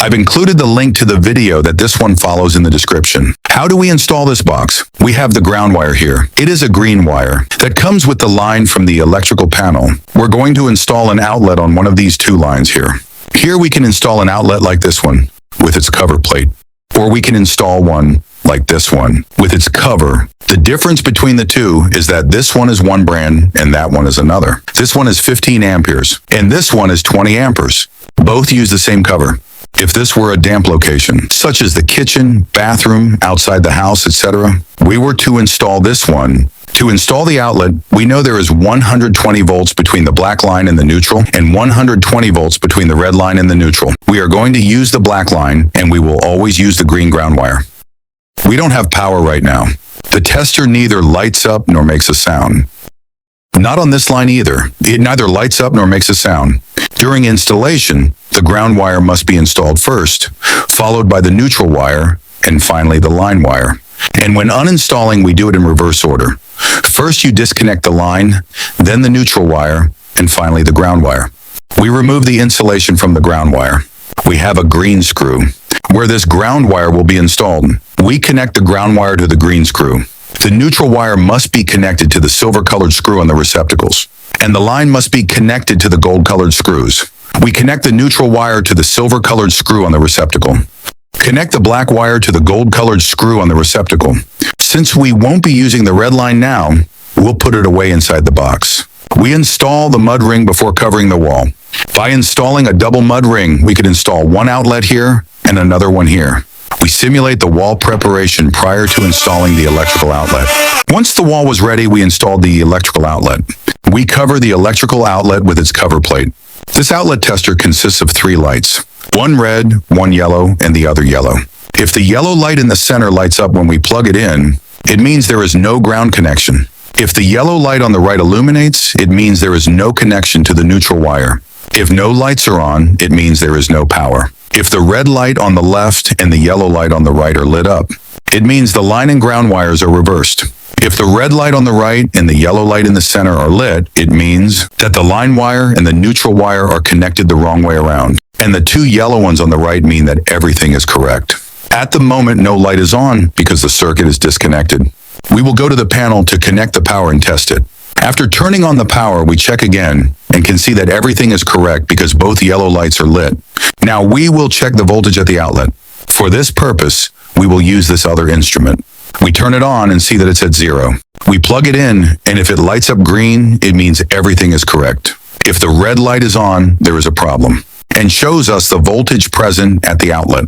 I've included the link to the video that this one follows in the description. How do we install this box? We have the ground wire here. It is a green wire that comes with the line from the electrical panel. We're going to install an outlet on one of these two lines here. Here we can install an outlet like this one with its cover plate, or we can install one like this one with its cover. The difference between the two is that this one is one brand and that one is another. This one is 15 amperes and this one is 20 amperes. Both use the same cover. If this were a damp location, such as the kitchen, bathroom, outside the house, etc., we were to install this one. To install the outlet, we know there is 120 volts between the black line and the neutral, and 120 volts between the red line and the neutral. We are going to use the black line, and we will always use the green ground wire. We don't have power right now. The tester neither lights up nor makes a sound. Not on this line either. It neither lights up nor makes a sound. During installation, the ground wire must be installed first, followed by the neutral wire, and finally the line wire. And when uninstalling, we do it in reverse order. First you disconnect the line, then the neutral wire, and finally the ground wire. We remove the insulation from the ground wire. We have a green screw, where this ground wire will be installed. We connect the ground wire to the green screw. The neutral wire must be connected to the silver-colored screw on the receptacles, and the line must be connected to the gold-colored screws. We connect the neutral wire to the silver-colored screw on the receptacle. Connect the black wire to the gold-colored screw on the receptacle. Since we won't be using the red line now, we'll put it away inside the box. We install the mud ring before covering the wall. By installing a double mud ring, we could install one outlet here and another one here. We simulate the wall preparation prior to installing the electrical outlet. Once the wall was ready, we installed the electrical outlet. We cover the electrical outlet with its cover plate. This outlet tester consists of 3 lights, one red, one yellow, and the other yellow. If the yellow light in the center lights up when we plug it in, it means there is no ground connection. If the yellow light on the right illuminates, it means there is no connection to the neutral wire. If no lights are on, it means there is no power. If the red light on the left and the yellow light on the right are lit up, it means the line and ground wires are reversed. If the red light on the right and the yellow light in the center are lit, it means that the line wire and the neutral wire are connected the wrong way around. And the 2 yellow ones on the right mean that everything is correct. At the moment, no light is on because the circuit is disconnected. We will go to the panel to connect the power and test it. After turning on the power, we check again and can see that everything is correct because both yellow lights are lit. Now we will check the voltage at the outlet. For this purpose, we will use this other instrument. We turn it on and see that it's at 0. We plug it in, and if it lights up green, it means everything is correct. If the red light is on, there is a problem, and shows us the voltage present at the outlet.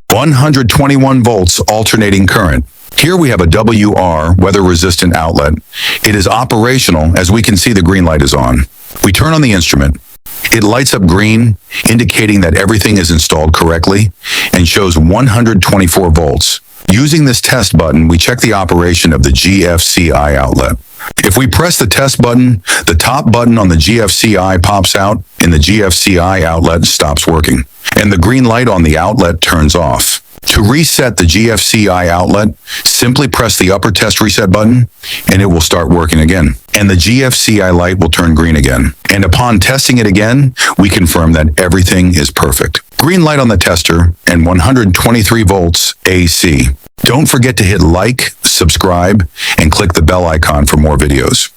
121 volts alternating current. Here we have a WR, weather-resistant outlet. It is operational as we can see the green light is on. We turn on the instrument. It lights up green, indicating that everything is installed correctly, and shows 124 volts. Using this test button, we check the operation of the GFCI outlet. If we press the test button, the top button on the GFCI pops out, and the GFCI outlet stops working, and the green light on the outlet turns off. To reset the GFCI outlet, simply press the upper test reset button, and it will start working again. And the GFCI light will turn green again. And upon testing it again, we confirm that everything is perfect. Green light on the tester and 123 volts AC. Don't forget to hit like, subscribe, and click the bell icon for more videos.